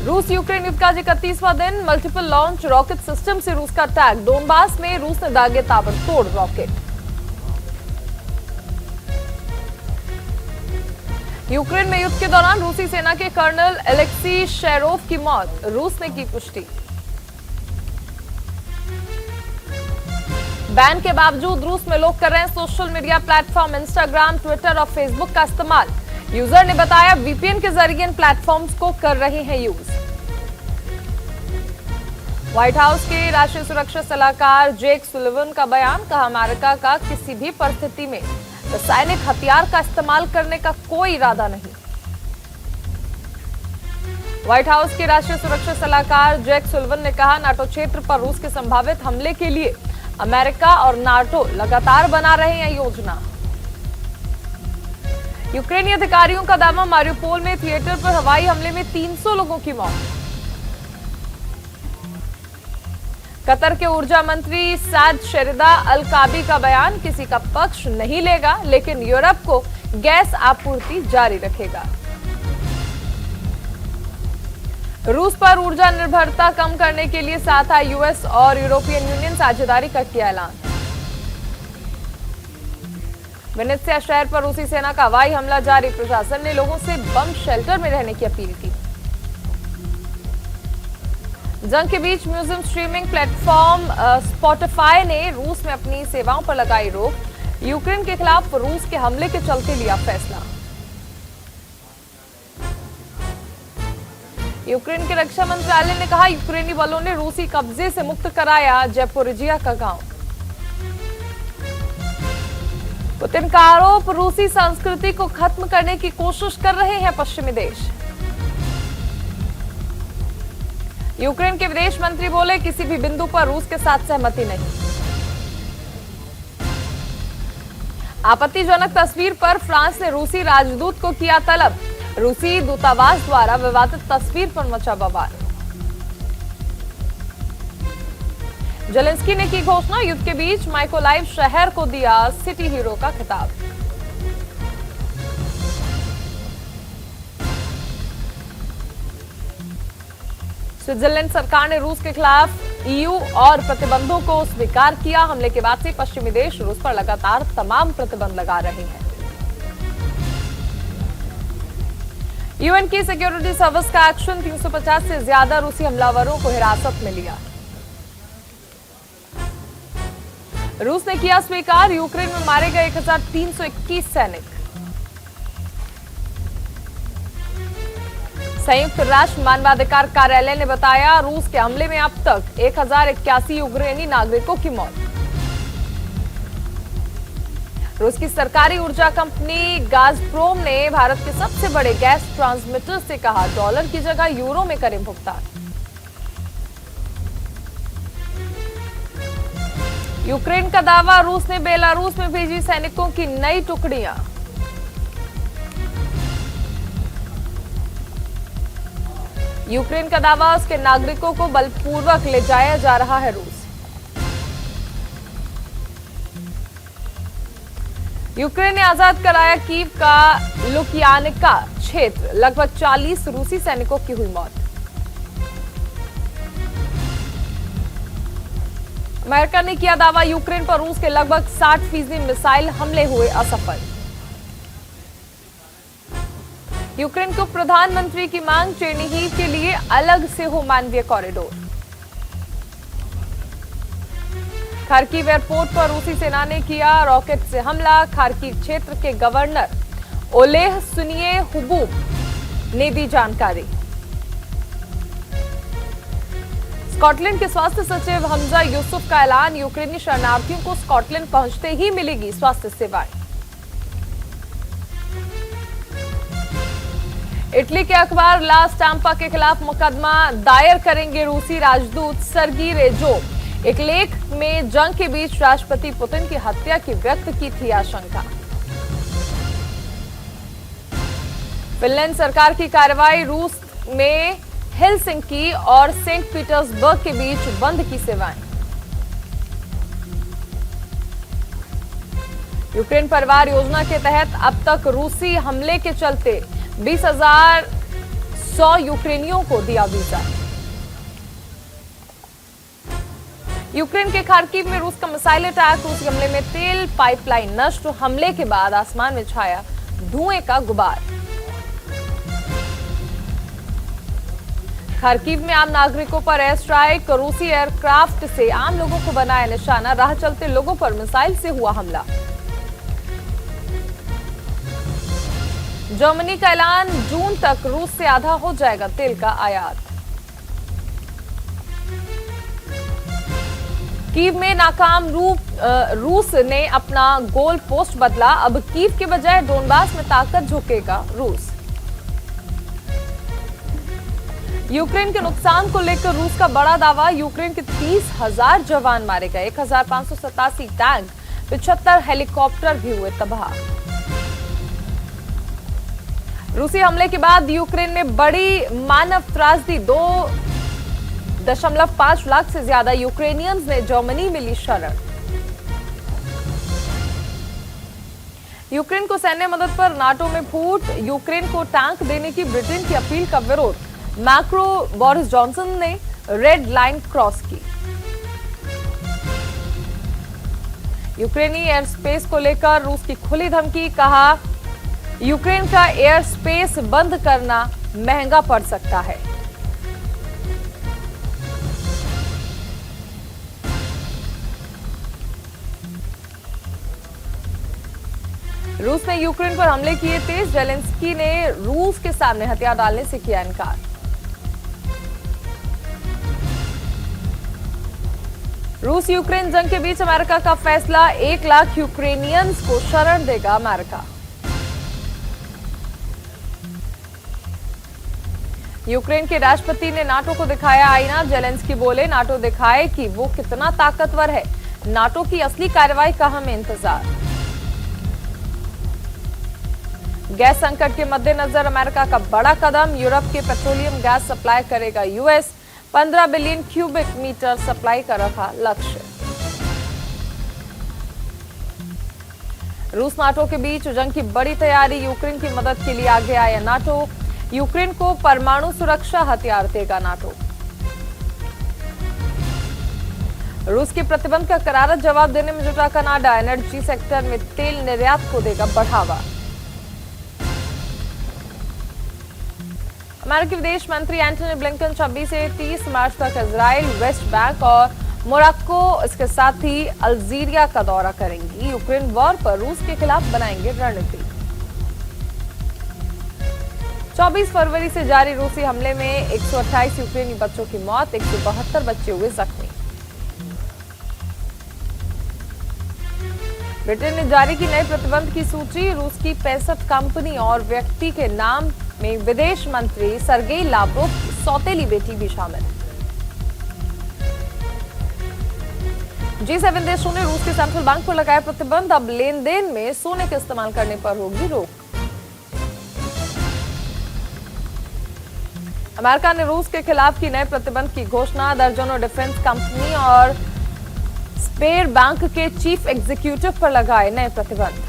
रूस यूक्रेन युद्ध का 31वां दिन, मल्टीपल लॉन्च रॉकेट सिस्टम से रूस का अटैक। डोनबास में रूस ने दागे ताबड़तोड़ रॉकेट। यूक्रेन में युद्ध के दौरान रूसी सेना के कर्नल एलेक्सी शेरोव की मौत, रूस ने की पुष्टि। बैन के बावजूद रूस में लोग कर रहे हैं social media platform Instagram, Twitter और फेसबुक का इस्तेमाल। यूजर ने बताया वीपीएन के जरिए इन प्लेटफॉर्म्स को कर रहे हैं यूज। व्हाइट हाउस के राष्ट्रीय सुरक्षा सलाहकार जेक सुलिवन का बयान, कहा अमेरिका का किसी भी परिस्थिति में रासायनिक हथियार का इस्तेमाल करने का कोई इरादा नहीं। व्हाइट हाउस के राष्ट्रीय सुरक्षा सलाहकार जैक सुलिवन ने कहा नाटो क्षेत्र पर रूस के संभावित हमले के लिए अमेरिका और नाटो लगातार बना रहे हैं योजना। यूक्रेनी अधिकारियों का दावा, मारियोपोल में थिएटर पर हवाई हमले में 300 लोगों की मौत। कतर के ऊर्जा मंत्री साद शेरिदा अल काबी का बयान, किसी का पक्ष नहीं लेगा लेकिन यूरोप को गैस आपूर्ति जारी रखेगा। रूस पर ऊर्जा निर्भरता कम करने के लिए साथ आए यूएस और यूरोपियन यूनियन साझेदारी का किया ऐलान। वेनेत्सिया शहर पर रूसी सेना का हवाई हमला जारी, प्रशासन ने लोगों से बम शेल्टर में रहने की अपील की। जंग के बीच म्यूजियम स्ट्रीमिंग प्लेटफॉर्म स्पॉटिफाई ने रूस में अपनी सेवाओं पर लगाई रोक। यूक्रेन के खिलाफ रूस के हमले के चलते लिया फैसला। यूक्रेन के रक्षा मंत्रालय ने कहा यूक्रेनी बलों ने रूसी कब्जे से मुक्त कराया जैपोरिजिया का गांव। पुतिन का आरोप, रूसी संस्कृति को खत्म करने की कोशिश कर रहे हैं पश्चिमी देश। यूक्रेन के विदेश मंत्री बोले किसी भी बिंदु पर रूस के साथ सहमति नहीं। आपत्तिजनक तस्वीर पर फ्रांस ने रूसी राजदूत को किया तलब। रूसी दूतावास द्वारा विवादित तस्वीर पर मचा बवाल। जेलेंस्की ने की घोषणा, युद्ध के बीच माइकोलाइव शहर को दिया सिटी हीरो का खिताब। स्विट्जरलैंड सरकार ने रूस के खिलाफ ईयू और प्रतिबंधों को स्वीकार किया। हमले के बाद से पश्चिमी देश रूस पर लगातार तमाम प्रतिबंध लगा रहे हैं। यूएन की सिक्योरिटी सर्विस का एक्शन, 350 से ज्यादा रूसी हमलावरों को हिरासत में लिया। रूस ने किया स्वीकार, यूक्रेन में मारे गए 1321 सैनिक। संयुक्त राष्ट्र मानवाधिकार कार्यालय ने बताया रूस के हमले में अब तक 1081 यूक्रेनी नागरिकों की मौत। रूस की सरकारी ऊर्जा कंपनी गाज़प्रोम ने भारत के सबसे बड़े गैस ट्रांसमीटर से कहा डॉलर की जगह यूरो में करें भुगतान। यूक्रेन का दावा, रूस ने बेलारूस में भेजी सैनिकों की नई टुकड़ियां। यूक्रेन का दावा, उसके नागरिकों को बलपूर्वक ले जाया जा रहा है रूस। यूक्रेन ने आजाद कराया कीव का लुकियानिका क्षेत्र, लगभग 40 रूसी सैनिकों की हुई मौत। अमेरिका ने किया दावा, यूक्रेन पर रूस के लगभग 60% मिसाइल हमले हुए असफल। यूक्रेन को प्रधानमंत्री की मांग, चेरनीहिव के लिए अलग से हो मानवीय कॉरिडोर। खार्किव एयरपोर्ट पर रूसी सेना ने किया रॉकेट से हमला। खार्किव क्षेत्र के गवर्नर ओलेह सुनिये-हुबूब ने दी जानकारी। स्कॉटलैंड के स्वास्थ्य सचिव हमजा यूसुफ का ऐलान, यूक्रेनी शरणार्थियों को स्कॉटलैंड पहुंचते ही मिलेगी स्वास्थ्य सेवाएं। इटली के अखबार ला स्टाम्पा के खिलाफ मुकदमा दायर करेंगे रूसी राजदूत सर्गी रेजोव। एक लेख में जंग के बीच राष्ट्रपति पुतिन की हत्या की व्यक्त की थी आशंका। फिनलैंड सरकार की कार्रवाई, रूस में हेलसिंकी और सेंट पीटर्सबर्ग के बीच बंद की सेवाएं। यूक्रेन परिवार योजना के तहत अब तक रूसी हमले के चलते 100 यूक्रेनियों को दिया वीजा। यूक्रेन के खार्किव में रूस का मिसाइल अटैक, रूसी हमले में तेल पाइपलाइन नष्ट, हमले के बाद आसमान में छाया धुएं का गुबार। खार्किव में आम नागरिकों पर एयर स्ट्राइक, रूसी एयरक्राफ्ट से आम लोगों को बनाया निशाना, राह चलते लोगों पर मिसाइल से हुआ हमला। जर्मनी का ऐलान, जून तक रूस से आधा हो जाएगा तेल का आयात। कीव में नाकाम रूस ने अपना गोल पोस्ट बदला, अब कीव के बजाय डोनबास में ताकत झोंकेगा रूस। यूक्रेन के नुकसान को लेकर रूस का बड़ा दावा, यूक्रेन के 30,000 जवान मारे गए, 1,587 टैंक, 75 हेलीकॉप्टर भी हुए तबाह। रूसी हमले के बाद यूक्रेन में बड़ी मानव त्रासदी, 2.5 लाख से ज्यादा यूक्रेनियंस ने जर्मनी में ली शरण। यूक्रेन को सैन्य मदद पर नाटो में फूट, यूक्रेन को टैंक देने की ब्रिटेन की अपील का विरोध, मैक्रो बोरिस जॉनसन ने रेड लाइन क्रॉस की। यूक्रेनी एयर स्पेस को लेकर रूस की खुली धमकी, कहा यूक्रेन का एयर स्पेस बंद करना महंगा पड़ सकता है। रूस ने यूक्रेन पर हमले किए तेज, जेलेंस्की ने रूस के सामने हथियार डालने से किया इनकार। रूस यूक्रेन जंग के बीच अमेरिका का फैसला, 1 लाख यूक्रेनियंस को शरण देगा अमेरिका। यूक्रेन के राष्ट्रपति ने नाटो को दिखाया आईना, जेलेंस्की बोले नाटो दिखाए कि वो कितना ताकतवर है, नाटो की असली कार्रवाई का हमें इंतजार। गैस संकट के मद्देनजर अमेरिका का बड़ा कदम, यूरोप के पेट्रोलियम गैस सप्लाई करेगा US, 15 billion cubic metre supply का रखा लक्ष्य। रूस नाटो के बीच जंग की बड़ी तैयारी, यूक्रेन की मदद के लिए आगे आया नाटो, यूक्रेन को परमाणु सुरक्षा हथियार देगा नाटो। रूस के प्रतिबंध का करारा जवाब देने में जुटा कनाडा, एनर्जी सेक्टर में तेल निर्यात को देगा बढ़ावा। अमेरिकी विदेश मंत्री एंटनी ब्लिंकन 26 से 30 मार्च तक इजराइल, वेस्ट बैंक और मोरक्को, इसके साथ ही अल्जीरिया का दौरा करेंगी। यूक्रेन वॉर पर रूस के खिलाफ बनाएंगे रणनीति। 24 फरवरी से जारी रूसी हमले में 128 यूक्रेनी बच्चों की मौत, 172 बच्चे हुए जख्मी। ब्रिटेन ने जारी की नई प्रतिबंध की सूची, रूस की 65 कंपनी और व्यक्ति के नाम में विदेश मंत्री सर्गेई लावरोव की सौतेली बेटी भी शामिल। G7 देशों ने रूस के सेंट्रल बैंक पर लगाया प्रतिबंध, अब लेन देन में सोने के इस्तेमाल करने पर होगी रोक। अमेरिका ने रूस के खिलाफ की नए प्रतिबंध की घोषणा, दर्जनों डिफेंस कंपनी और स्पेयर बैंक के चीफ एग्जीक्यूटिव पर लगाए नए प्रतिबंध।